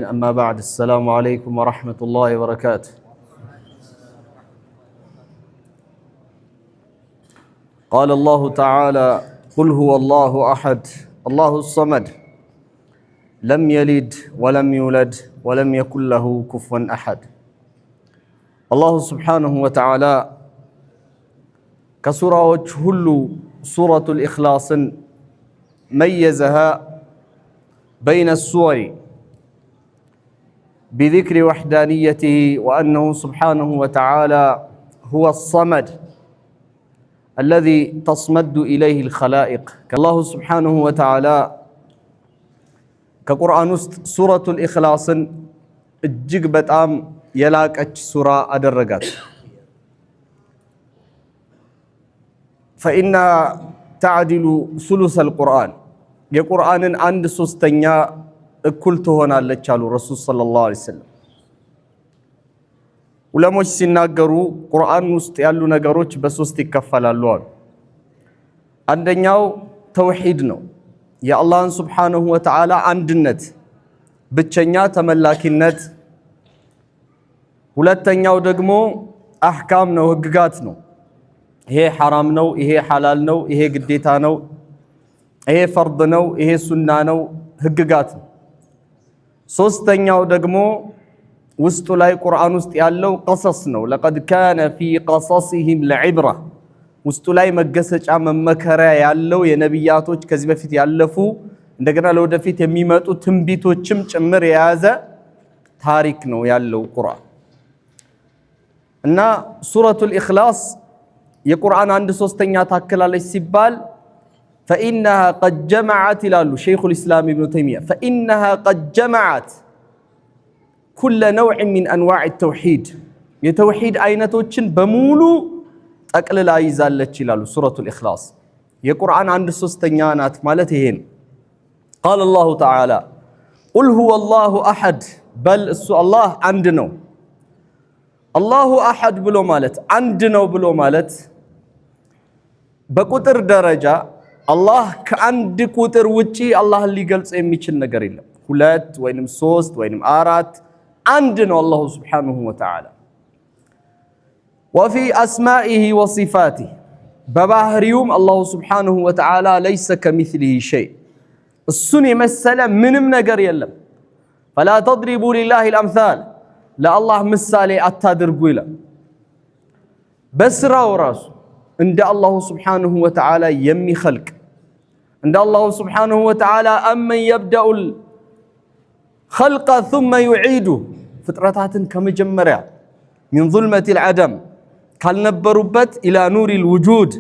أما بعد السلام عليكم ورحمة الله وبركاته. قال الله تعالى: قل هو الله أحد الله الصمد لم يلد ولم يولد ولم يكن له كفوا أحد. الله سبحانه وتعالى كسورة كل سورة الإخلاص ميزها بين السور بذكر وحدانيته وأنه سبحانه وتعالى هو الصمد الذي تصمد إليه الخلائق. الله سبحانه وتعالى كقرآن سورة الإخلاص እጅግ በጣም የላቀች ሱራ አደረጋት። فإن تعدل ثلث القرآن የቁርአንን 1/3 እኩል ትሆናለች አሉ ረሱል ሰለላሁ ዐለይሂ ወሰለም። ዑለሞች ሲናገሩ ቁርአን ውስጥ ያሉ ነገሮች በሶስት ይከፈላሉ አሉ። አንደኛው ተውሂድ ነው፣ የአላህን ሱብሓነሁ ወተዓላ አንድነት፣ ብቸኛ ተመላኪነት። ሁለተኛው ደግሞ አህካም ነው፣ ህግጋት ነው። ይሄ ሐራም ነው፣ ይሄ ሐላል ነው፣ ይሄ ግዴታ ነው፣ ይሄ ፈርድ ነው፣ ይሄ ሱና ነው፣ ህግጋት ነው። ሶስተኛው ደግሞ ውስጡ ላይ ቁርአን ውስጥ ያለው ቀሰስ ነው። ለቀድ ካነ ፊ ቀሰሲሂም ለዕብራ፣ ውስጡ ላይ መገሰጫ መመከሪያ ያለው የነቢያቶች ከዚህ በፊት ያለፉ እንደገና ለወደፊት የሚመጡ ትንቢቶችም ጭምር የያዘ ታሪክ ነው ያለው ቁርአን። እና ሱረቱል ኢኽላስ የቁርአን 1/3 ታክላለች ሲባል فإنها قد جمعت ይላሉ ሸይኹል ኢስላም ኢብኑ ተይሚያ فإنها قد جمعت كل نوع من أنواع التوحيد የተውሂድ አይነቶችን በሙሉ ጠቅልላ ይዛለች ይላሉ ሱረቱል ኢኽላስ። የቁርአን 1/3 ናት ማለት ይሄ ነው። قال الله تعالى: قل هو الله أحد بل እሱ አላህ አንድ ነው። አላሁ አሐድ ብሎ ማለት አንድ ነው ብሎ ማለት በቁጥር ደረጃ አላህ ከአንድ ቁጥር ውጪ አላህን ሊገልጽ የሚችል ነገር የለም። 2 ወይንም 3 ወይንም 4 አንድ ነው አላሁ ሱብሓነሁ ወተዓላ። وفي أسمائه وصفاته በባህሪውም አላሁ ሱብሓነሁ ወተዓላ ليس كمثله شيء እሱን የመሰለ ምንም ነገር የለም። فلا تضربوا لله الأمثال ለአላህ ምሳሌ አታድርጉ ይላል። በስራው ራሱ እንደ አላሁ ሱብሓነሁ ወተዓላ የሚኸልቅ እንደ አላሁ ሱብሓነሁ ወተዓላ አመን የብደኡል ኸልቀ ثم يعيده ፍጥረታትን ከመጀመሪያ ሚን ዙልመቲል ዐደም ካልነበሩበት ኢላ ኑሪል ውጁድ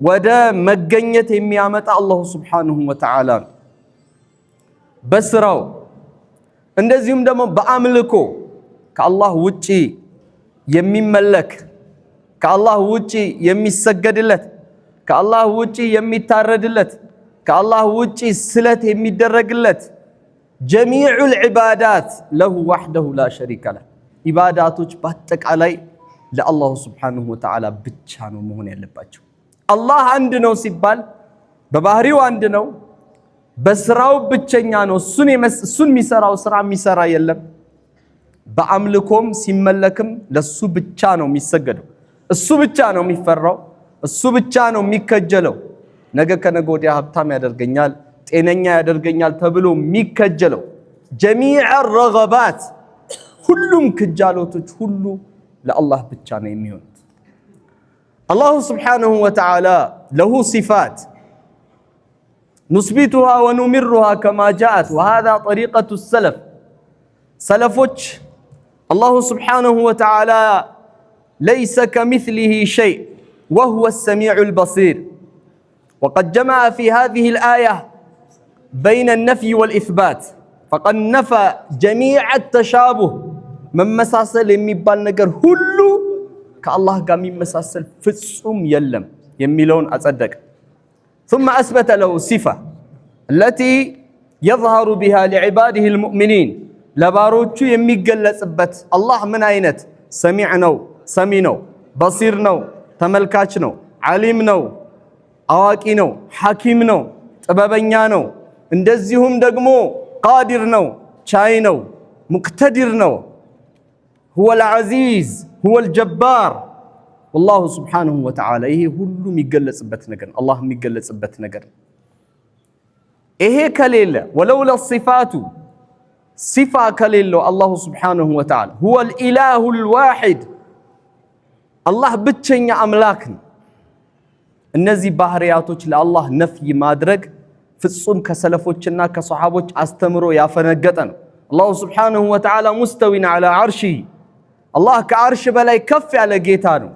ወደ መገኘት የሚያመጣ አላሁ ሱብሓነሁ ወተዓላ ነው በስራው። እንደዚሁም ደግሞ በአምልኮ ከአላህ ውጪ የሚመለክ ከአላህ ውጪ የሚሰገድለት ከአላህ ውጪ የሚታረድለት ከአላህ ውጪ ስለት የሚደረግለት ጀሚዑል ዒባዳት ለሁ ወሕደሁ ላ ሸሪከ ለህ ኢባዳቶች በአጠቃላይ ለአላሁ ሱብሓነሁ ወተዓላ ብቻ ነው መሆን ያለባቸው። አላህ አንድ ነው ሲባል በባህሪው አንድ ነው፣ በስራው ብቸኛ ነው። እሱን የሚሰራው ስራ የሚሰራ የለም። በአምልኮም ሲመለክም ለሱ ብቻ ነው የሚሰገደው፣ እሱ ብቻ ነው የሚፈራው፣ እሱ ብቻ ነው የሚከጀለው። ነገ ከነገ ወዲያ ሀብታም ያደርገኛል፣ ጤነኛ ያደርገኛል ተብሎ የሚከጀለው ጀሚዕ ረገባት ሁሉም ክጃሎቶች ሁሉ ለአላህ ብቻ ነው የሚሆኑት። አላሁ ስብሓነሁ ወተዓላ ለሁ ሲፋት ኑስቢቱሃ ወኑሚሩሃ ከማ ጃአት ወሃዛ ጠሪቀቱ ሰለፍ። ሰለፎች አላሁ ስብሓነሁ ወተዓላ ለይሰ ከሚስሊሂ ሸይእ ወሁወ ሰሚዑል በሲር ወቀድ ጀመዐ ፊ ሃዚሂል አያ በይነ ነፍይ ወልኢስባት ፈቀድ ነፈ ጀሚዐ ተሻቡህ መመሳሰል የሚባል ነገር ሁሉ ከአላህ ጋር የሚመሳሰል ፍጹም የለም የሚለውን አጸደቀ። ثم أثبت له صفة التي يظهر بها لعباده المؤمنين ለባሮቹ የሚገለጽበት አላህ ምን አይነት ሰሚዕ ነው፣ ሰሚ ነው፣ በሲር ነው፣ ተመልካች ነው፣ ዓሊም ነው፣ አዋቂ ነው፣ ሐኪም ነው፣ ጥበበኛ ነው፣ እንደዚሁም ደግሞ ቃዲር ነው፣ ቻይ ነው፣ ሙቅተዲር ነው። ሁወል ዐዚዝ ሁወል ጀባር ወላሁ ሱብሓነሁ ወተዓላ። ይሄ ሁሉ የሚገለጽበት ነገር ነው፣ አላህ የሚገለጽበት ነገር ነው። ይሄ ከሌለ ወለውላ ሲፋቱ ሲፋ ከሌለው አላሁ ሱብሓነሁ ወተዓላ ሁወል ኢላሁል ዋሂድ አላህ ብቸኛ አምላክ ነው። እነዚህ ባህሪያቶች ለአላህ ነፍይ ማድረግ ፍጹም ከሰለፎችና ከሰሓቦች አስተምሮ ያፈነገጠ ነው። አላሁ ሱብሓነሁ ወተዓላ ሙስተዊን ዐላ ዐርሺሂ አላህ ከዐርሽ በላይ ከፍ ያለ ጌታ ነው።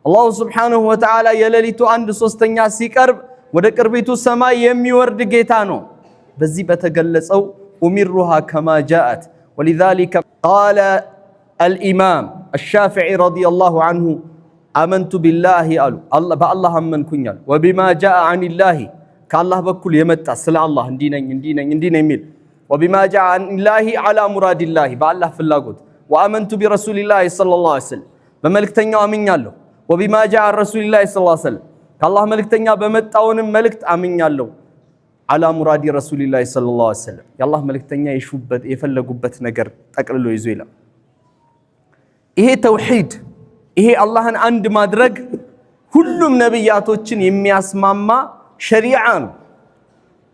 አላሁ ሱብሓነሁ ወተዓላ የሌሊቱ 1/3 ሲቀርብ ወደ ቅርቢቱ ሰማይ የሚወርድ ጌታ ነው። በዚህ በተገለጸው ኡሚሩሃ ከማ ጃአት ወሊዛሊከ ቃለ አልኢማም አሻፊዒ ረዲየላሁ ዐንሁ አመንቱ ቢላሂ አሉ በአላህ አመንኩኝ አሉ። ወቢማ ጃአ ዐኒላሂ ከአላህ በኩል የመጣ ስለ አላህ እንዲህ ነኝ የሚል ወቢማ ጃአ ዐኒላሂ ዐላ ሙራዲላሂ በአላህ ፍላጎት ወአመንቱ ቢረሱሊላሂ ሰለላሁ ዐለይሂ ወሰለም በመልእክተኛው አምኛለሁ። ወቢማ ጃአ ረሱሊላሂ ሰለላሁ ዐለይሂ ወሰለም ከአላህ መልእክተኛ በመጣውንም መልእክት አምኛለሁ። ዐላ ሙራዲ ረሱሊላሂ ሰለላሁ ዐለይሂ ወሰለም የአላህ መልእክተኛ የፈለጉበት ነገር ጠቅልሎ ይዞ ይላል። ይሄ ተውሂድ ይሄ አላህን አንድ ማድረግ ሁሉም ነብያቶችን የሚያስማማ ሸሪዓ ነው።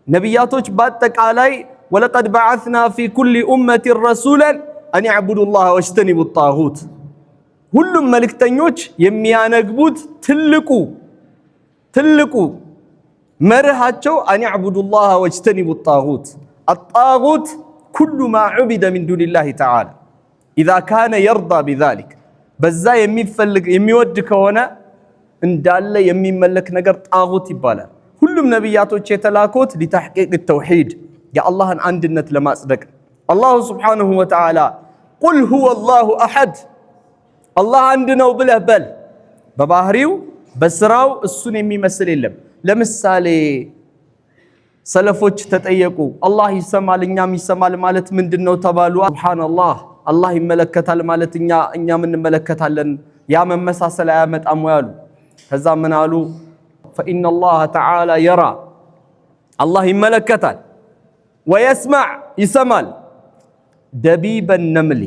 ነብያቶች በአጠቃላይ ወለቀድ በዐስና ፊ ኩሊ ኡመቲን ረሱላን አን ይዕቡዱላህ ወጅተኒቡ ጣጉት ሁሉም መልእክተኞች የሚያነግቡት ትልቁ መርሃቸው አን ይዕቡዱላህ ወጅተኒቡ ጣጉት አጣጉት ኩሉ ማ ዑቢደ ሚን ዱኒላሂ ተዓላ ኢዛ ካነ የርዳ ቢዛሊክ በዛ የሚወድ ከሆነ እንዳለ የሚመለክ ነገር ጣጉት ይባላል። ሁሉም ነብያቶች የተላኩት ሊተሕቂቅ ተውሂድ የአላህን አንድነት ለማጽደቅ። አላሁ ሱብሓነሁ ወተዓላ ቁል ሁወላሁ አሐድ አላህ አንድ ነው ብለህ በል። በባህሪው በስራው እሱን የሚመስል የለም። ለምሳሌ ሰለፎች ተጠየቁ፣ አላህ ይሰማል እኛም ይሰማል ማለት ምንድነው ተባሉ። ሱብሓነላህ አላህ ይመለከታል ማለት እኛም እንመለከታለን፣ ያ መመሳሰል አያመጣም ወይ አሉ። ከዛ ምን አሉ? ፈኢነላህ ተዓላ የራ አላህ ይመለከታል፣ ወየስማዕ ይሰማል፣ ደቢበ ነምሊ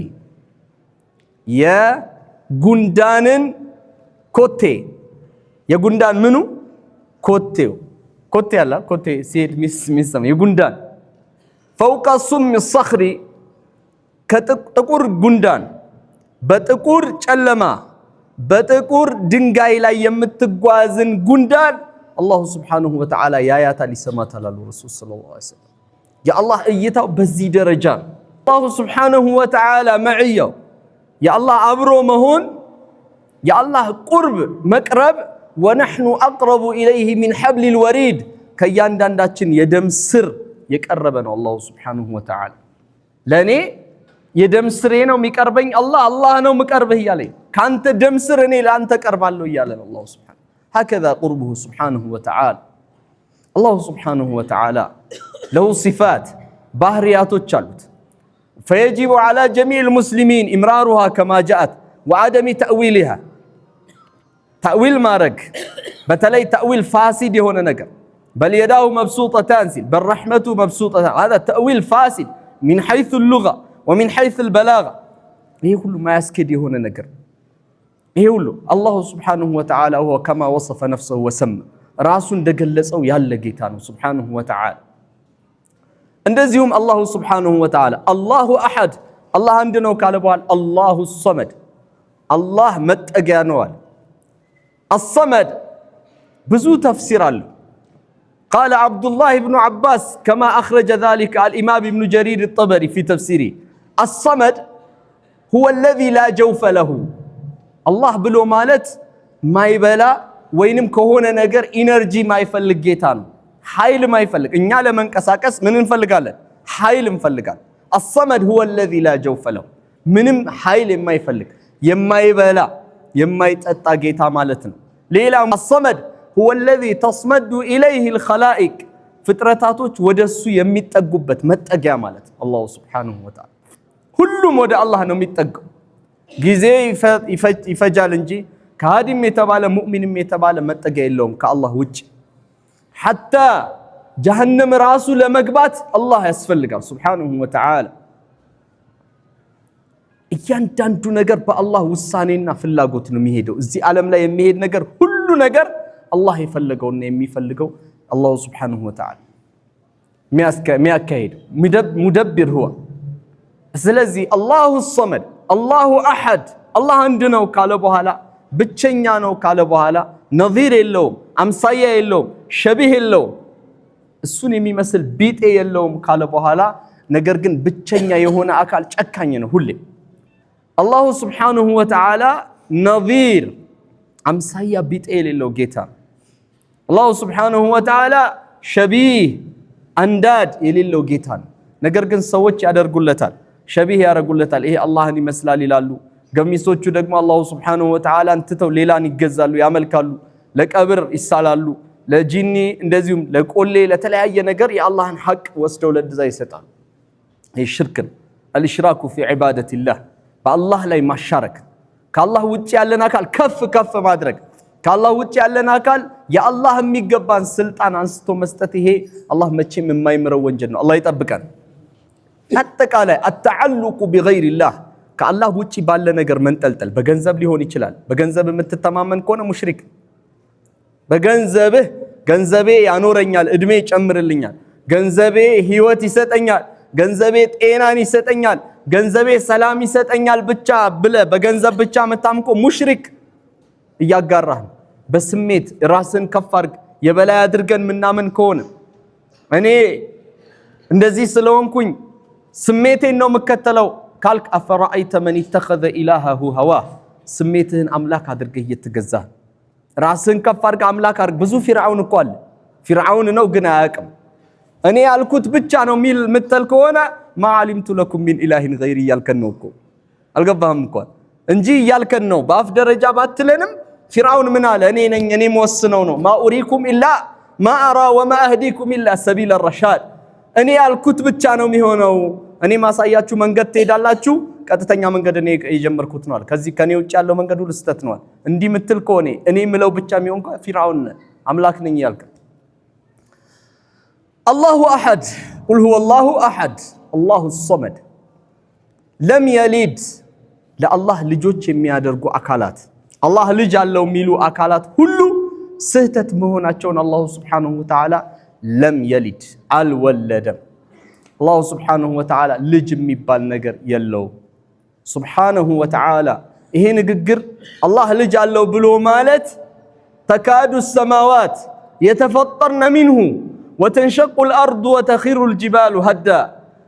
የጉንዳንን ኮቴ የጉንዳን ምኑ ኮቴው ኮቴ አለ ኮቴ ሲሄድ ሚሰማ የጉንዳን ፈውቀ ሱም ሰኽሪ ከጥቁር ጉንዳን በጥቁር ጨለማ በጥቁር ድንጋይ ላይ የምትጓዝን ጉንዳን አላሁ ሱብሓነሁ ወተዓላ ያያታል ይሰማታል አሉ ረሱል ሰለላሁ ዐለይሂ ወሰለም። የአላህ እይታው በዚህ ደረጃ ነው። አላሁ ሱብሓነሁ ወተዓላ መዕያው የአላህ አብሮ መሆን የአላህ ቁርብ መቅረብ ወነሕኑ አቅረቡ ኢለይሂ ሚን ሐብሊል ወሪድ ከእያንዳንዳችን የደም ስር የቀረበ ነው አላሁ ሱብሓነሁ ወተዓላ። ለእኔ የደም ስሬ ነው የሚቀርበኝ አላህ ነው የምቀርብህ እያለኝ ከአንተ ደም ስር እኔ ለአንተ ቀርባለሁ እያለ ነው አላሁ ሱብሓነሁ ሀከዛ ቁርቡሁ ሱብሓነሁ ወተዓላ። አላሁ ሱብሓነሁ ወተዓላ ለሁ ሲፋት ባህሪያቶች አሉት። ፈየጂቡ ዐላ ጀሚዕል ሙስሊሚን ኢምራሩሃ ከማ ጃአት ወዐደሚ ተእዊሊሃ ተእዊል ማድረግ በተለይ ተእዊል ፋሲድ የሆነ ነገር በል የዳሁ መብሱጠታን ሲል በረሕመቱ መብሱጠታን ሀዛ ተእዊል ፋሲድ ሚን ሐይሱ ሉጋ ወሚን ሐይሱል በላጋ ይሄ ሁሉ ማያስኬድ የሆነ ነገር ይሄ ሁሉ አላሁ ሱብሓነሁ ወተዓላ ሁወ ከማ ወሰፈ ነፍሰሁ ወሰመ ራሱ እንደገለጸው ያለ ጌታ ነው ሱብሓነሁ ወተዓላ። እንደዚሁም አላሁ ሱብሓነሁ ወተዓላ አላሁ አሐድ አላህ አንድ ነው ካለ በኋላ አላሁ ሰመድ አላህ መጠጊያ ነው አለ። አሰመድ ብዙ ተፍሲር አለው። ቃለ ዓብዱላህ ብኑ ዓባስ ከማ አኽረጀ ዛሊከ አልኢማም ኢብኑ ጀሪር አጠበሪ ፊ ተፍሲሪ አሰመድ ሁወ አለዚ ላ ጀውፈ ለሁ አላህ ብሎ ማለት ማይበላ ወይንም ከሆነ ነገር ኢነርጂ ማይፈልግ ጌታ ነው። ኃይል ማይፈልግ እኛ ለመንቀሳቀስ ምን እንፈልጋለን? ኃይል እንፈልጋለን። አሰመድ ሁወ አለዚ ላ ጀውፈ ለሁ ምንም ኃይል የማይፈልግ የማይበላ የማይጠጣ ጌታ ማለት ነው። ሌላ አሰመድ ሁወ አለዚ ተስመዱ ኢለይሂል ኸላኢቅ ፍጥረታቶች ወደሱ የሚጠጉበት መጠጊያ ማለት ነው። አላሁ ሱብሓነሁ ወተዓላ ሁሉም ወደ አላህ ነው የሚጠጋው። ጊዜ ይፈጃል እንጂ ከሃዲም የተባለ ሙእሚንም የተባለ መጠጊያ የለውም ከአላህ ውጭ። ሐታ ጀሀነም ራሱ ለመግባት አላህ ያስፈልጋል ሱብሓነሁ ወተዓላ። እያንዳንዱ ነገር በአላህ ውሳኔና ፍላጎት ነው የሚሄደው። እዚህ ዓለም ላይ የሚሄድ ነገር ሁሉ ነገር አላህ የፈለገውና የሚፈልገው አላህ Subhanahu Wa Ta'ala የሚያካሂድ ሙደብር هو። ስለዚህ አላሁ الصمد አላሁ አሐድ አላህ አንድ ነው ካለ በኋላ ብቸኛ ነው ካለ በኋላ ነዚር የለውም አምሳያ የለውም ሸቢህ የለውም እሱን የሚመስል ቢጤ የለውም ካለ በኋላ ነገር ግን ብቸኛ የሆነ አካል ጨካኝ ነው ሁሌ። አላሁ Subhanahu Wa Ta'ala ነዚር አምሳያ ቢጤ የሌለው ጌታ። አላሁ Subhanahu Wa Ta'ala ሸቢህ አንዳድ የሌለው ጌታ ነው። ነገር ግን ሰዎች ያደርጉለታል ሸቢህ ያደርጉለታል። ይሄ አላህን ይመስላል ይላሉ። ገሚሶቹ ደግሞ አላሁ Subhanahu Wa Ta'ala እንትተው ሌላን ይገዛሉ ያመልካሉ። ለቀብር ይሳላሉ ለጂኒ እንደዚሁም ለቆሌ ለተለያየ ነገር የአላህን ሐቅ ወስደው ለድዛ ይሰጣሉ። ይህ ሽርክ ነው። አልሽራኩ ፊ ዒባደቲላህ በአላህ ላይ ማሻረክ ከአላህ ውጭ ያለን አካል ከፍ ማድረግ ከአላህ ውጭ ያለን አካል የአላህ የሚገባን ስልጣን አንስቶ መስጠት ይሄ አላህ መቼም የማይምረው ወንጀል ነው። አላህ ይጠብቀን። አጠቃላይ አተዓልቁ ቢገይሪላህ ከአላህ ውጭ ባለ ነገር መንጠልጠል በገንዘብ ሊሆን ይችላል። በገንዘብ የምትተማመን ከሆነ ሙሽሪክ። በገንዘብህ ገንዘቤ ያኖረኛል እድሜ ይጨምርልኛል ገንዘቤ ህይወት ይሰጠኛል ገንዘቤ ጤናን ይሰጠኛል ገንዘቤ ሰላም ይሰጠኛል ብቻ ብለ በገንዘብ ብቻ መታምቆ ሙሽሪክ እያጋራህ በስሜት ራስን ከፍ አድርግ የበላይ አድርገን ምናምን ከሆነ እኔ እንደዚህ ስለሆንኩኝ ስሜቴን ነው መከተለው ካልክ አፈራአይተ መን ይተኸዘ ኢላሃሁ ሀዋ ስሜትህን አምላክ አድርገህ እየተገዛ ራስን ከፍ አድርገህ አምላክ አድርግ። ብዙ ፊርዓውን እኮ አለ ፊርዓውን ነው ግን አያውቅም። እኔ ያልኩት ብቻ ነው ሚል ምትል ከሆነ ማዓሊምቱ ለኩም ሚን ኢላሂን ገይሪ እያልከን ነው እኮ አልገባህም እንኳን እንጂ እያልከን ነው። በአፍ ደረጃ ባትለንም ፊርዓውን ምን አለ? እኔ ነኝ እኔ መወስነው ነው ማኡሪኩም ኢላ ማአራ ወማ አህዲኩም ኢላ ሰቢለ ረሻድ እኔ ያልኩት ብቻ ነው የሚሆነው እኔ ማሳያችሁ መንገድ ትሄዳላችሁ ቀጥተኛ መንገድ እኔ የጀመርኩት ነው። ከዚህ ከኔ ውጭ ያለው መንገድ ሁሉ ስተት ነው። እንዲህ ምትል ከሆነ እኔ ምለው ብቻ የሚሆን ፊርዓውን አምላክ ነኝ ያልከ አላሁ አሐድ ቁል ሁወ አላሁ አሐድ አላሁ الصمد ለም የሊድ ለአላህ ልጆች የሚያደርጉ አካላት አላህ ልጅ አለው የሚሉ አካላት ሁሉ ስህተት መሆናቸውን አላሁ Subhanahu Wa Ta'ala ለም የሊድ አልወለደም። አላሁ Subhanahu Wa Ta'ala ልጅ የሚባል ነገር የለው Subhanahu Wa Ta'ala። ይሄ ንግግር አላህ ልጅ አለው ብሎ ማለት ተካዱ السماوات يتفطرن منه وتنشق الأرض وتخر الجبال هدا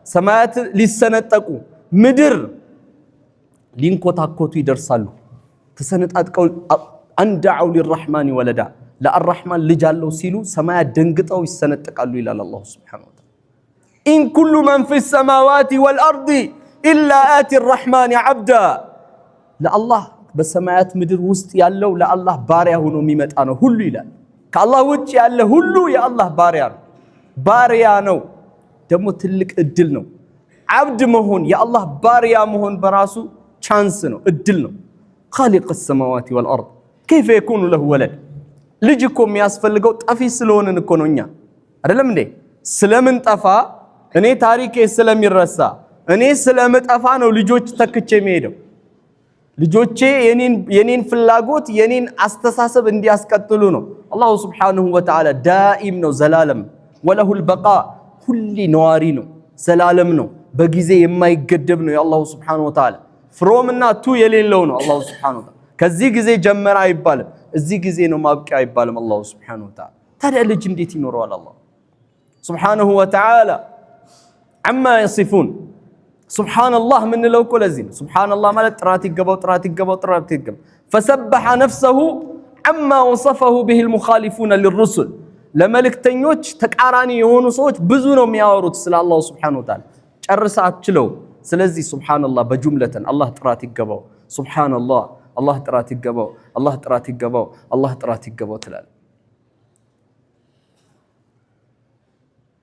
ሰማያት ሊሰነጠቁ ምድር ሊንኮታኮቱ ይደርሳሉ ተሰነጣጥቀው አንደዑ ሊልرحمن ወለዳ ለአርرحمن ልጅ አለው ሲሉ ሰማያት ደንግጠው ይሰነጠቃሉ ይላል አላሁ Subhanahu Wa Ta'ala። إن كل من في السماوات والأرض إلا آتي الرحمن عبدا ለአላህ በሰማያት ምድር ውስጥ ያለው ለአላህ ባሪያ ሆኖ የሚመጣ ነው ሁሉ ይላል። ከአላህ ውጭ ያለ ሁሉ የአላህ ባሪያ ነው። ደግሞ ትልቅ እድል ነው አብድ መሆን የአላህ ባሪያ መሆን በራሱ ቻንስ ነው እድል ነው። خالق السماوات والأرض كيف يكون له ولد ልጅ እኮ የሚያስፈልገው ጠፊ ስለሆነን እኮ ነው እኛ አይደለም እንዴ ስለምን ጠፋ እኔ ታሪኬ ስለሚረሳ እኔ ስለምጠፋ ነው ልጆች ተክቼ የሚሄደው ልጆቼ የኔን ፍላጎት የኔን አስተሳሰብ እንዲያስቀጥሉ ነው። አላሁ Subhanahu Wa Ta'ala ዳኢም ነው ዘላለም ወለሁ البقاء ሁሌ ነዋሪ ነው ዘላለም ነው በጊዜ የማይገደብ ነው የአላሁ Subhanahu Wa Ta'ala ፍሮም እና ቱ የሌለው ነው አላሁ Subhanahu Wa Ta'ala። ከዚህ ጊዜ ጀመረ አይባልም እዚህ ጊዜ ነው ማብቂያ አይባልም አላሁ Subhanahu Wa Ta'ala። ታዲያ ልጅ እንዴት ይኖረዋል አላህ Subhanahu Wa Ta'ala عما يصفون سبحان الله من لو كل زين سبحان الله ማለት ጥራት ይገባው فسبح نفسه عما وصفه به المخالفون للرسل ለመልእክተኞች ተቃራኒ የሆኑ ሰዎች ብዙ ነው የሚያወሩት ስለ አላህ Subhanahu Wa Ta'ala ጨርሳ አትችለው። ስለዚህ ሱብሃንአላህ በጁምለተን አላህ ጥራት ይገባው ሱብሃንአላህ አላህ ጥራት ይገባው አላህ ጥራት ይገባው አላህ ጥራት ይገባው ትላል።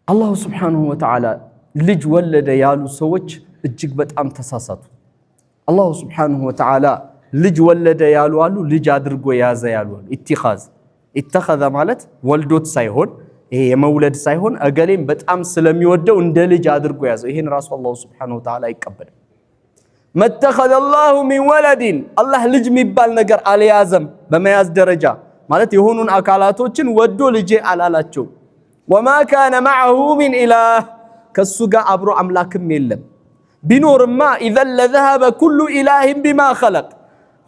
አላህ Subhanahu Wa Ta'ala ልጅ ወለደ ያሉ ሰዎች እጅግ በጣም ተሳሳቱ። አላህ Subhanahu Wa Ta'ala ልጅ ወለደ ያሉ አሉ ልጅ አድርጎ ያዘ ያሉ አሉ። ኢተኸዘ ማለት ወልዶት ሳይሆን ይሄ የመውለድ ሳይሆን እገሌም በጣም ስለሚወደው እንደ ልጅ አድርጎ ያዘው። ይሄን ራሱ አላህ Subhanahu Wa Ta'ala አይቀበልም። መተኸዘ አላሁ ሚን ወለዲን አላህ ልጅ የሚባል ነገር አልያዘም በመያዝ ደረጃ ማለት የሆኑን አካላቶችን ወዶ ልጄ አላላቸው። ወማ ካነ መዐሁ ሚን ኢላህ ከሱ ጋር አብሮ አምላክም የለም። ቢኖርማ ኢዘን ለዘሀበ ኩሉ ኢላሂን ቢማ ኸለቅ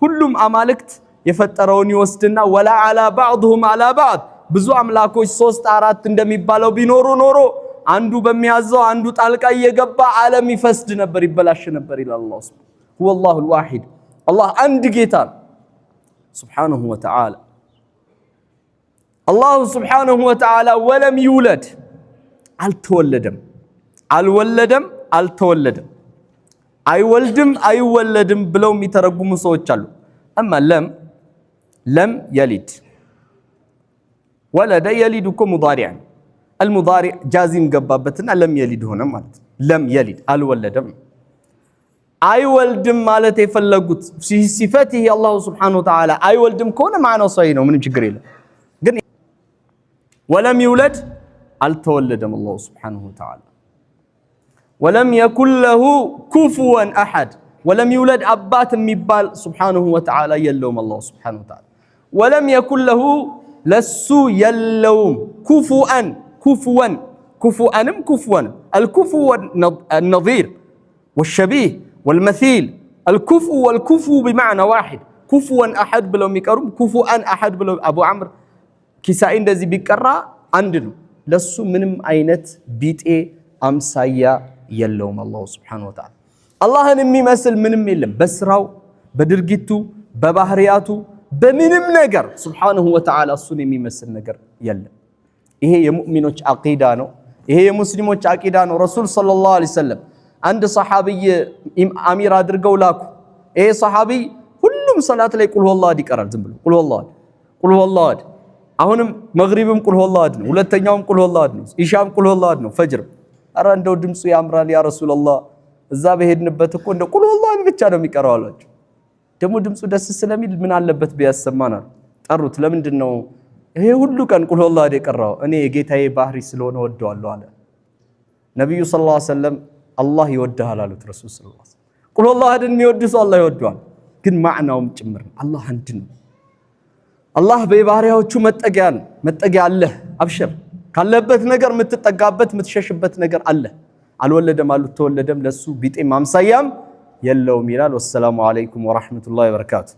ሁሉም አማልክት የፈጠረውን ይወስድና ወላ ዐላ ባዕድሁም ዐላ ባዕድ ብዙ አምላኮች 3-4 እንደሚባለው ቢኖሩ ኖሮ አንዱ በሚያዘው አንዱ ጣልቃ እየገባ ዓለም ይፈስድ ነበር ይበላሽ ነበር ይላል አላህ ሱብሓነሁ ሁወላሁል ዋሂድ አላህ አንድ ጌታ ሱብሓነሁ ወተዓላ። አላሁ ሱብሓነሁ ወተዓላ ወለም ይውለድ አልተወለደም አልወለደም አልተወለደም አይወልድም አይወለድም ብለው የሚተረጉሙ ሰዎች አሉ። አማ ለም የሊድ ወለደ የሊድ እኮ ሙዳሪዕ المضارع جازم ገባበትና ለም የሊድ ሆነ ማለት ለም የሊድ አልወለደም አይወልድም ማለት የፈለጉት ሲፈቲህ አላህ Subhanahu Wa Ta'ala አይወልድም ከሆነ ማዕናው ሰሂህ ነው ምንም ችግር የለም። ግን ወለም ይውለድ አልተወለደም አላህ Subhanahu Wa Ta'ala ወለም يكن له كفوا احد ወለም ይውለድ አባት የሚባል Subhanahu Wa Ta'ala የለውም አላህ Subhanahu Wa Ta'ala ወለም يكن له ለሱ የለውም ኩፉአን كفواً الكفو النظير والشبيه والمثيل الكفو والكفو بمعنى واحد كفواً أحد بلو ميكرم كفواً أحد بلو أبو عمرو كسائن دزي بيكرا عندنا لسو منم عينت بيت أمسايا يلوم الله سبحانه وتعالى الله نمي مثل منم يلم بسراو بدرجتو ببحرياتو بمنم نجر سبحانه وتعالى السنة مي مثل نجر يلم ይሄ የሙእሚኖች አቂዳ ነው። ይሄ የሙስሊሞች አቂዳ ነው። ረሱል ሰለላሁ ዐለይሂ ወሰለም አንድ ሰሃቢይ አሚር አድርገው ላኩ። ይሄ ሰሃቢይ ሁሉም ሰላት ላይ ቁል ሁወላህ ይቀራል። ዝም ብሎ ቁል ሁወላህ አሁንም መግሪብም ቁል ሁወላህ ነው። ሁለተኛውም ቁል ሁወላህ ነው። ኢሻም ቁል ሁወላህ ነው። ፈጅር አረ እንደው ድምጹ ያምራል ያ ረሱላህ እዛ በሄድንበት እኮ እንደው ቁል ሁወላህ ብቻ ነው የሚቀራው አላቸው። ደግሞ ድምጹ ደስ ስለሚል ምን አለበት ቢያሰማናል። ጠሩት። ለምንድን ነው ይሄ ሁሉ ቀን ቁል ሁወላህ የቀራው? እኔ የጌታዬ ባህሪ ስለሆነ ወደዋለሁ አለ ነብዩ ሰለላሁ ዐለይሂ ወሰለም። አላህ ይወድሃል አሉት ረሱል ሰለላሁ ዐለይሂ ወሰለም። ቁል ሁወላህን የሚወድ ሰው አላህ ይወደዋል። ግን ማዕናውም ጭምር አላህ አንድ ነው። አላህ በባህሪያዎቹ መጠጊያ አለ። አብሽር ካለበት ነገር የምትጠጋበት የምትሸሽበት ነገር አለ። አልወለደም አልተወለደም ለሱ ቢጤ ማምሳያም የለውም ይላል። ወሰላሙ አለይኩም ወራህመቱላሂ ወበረካቱ።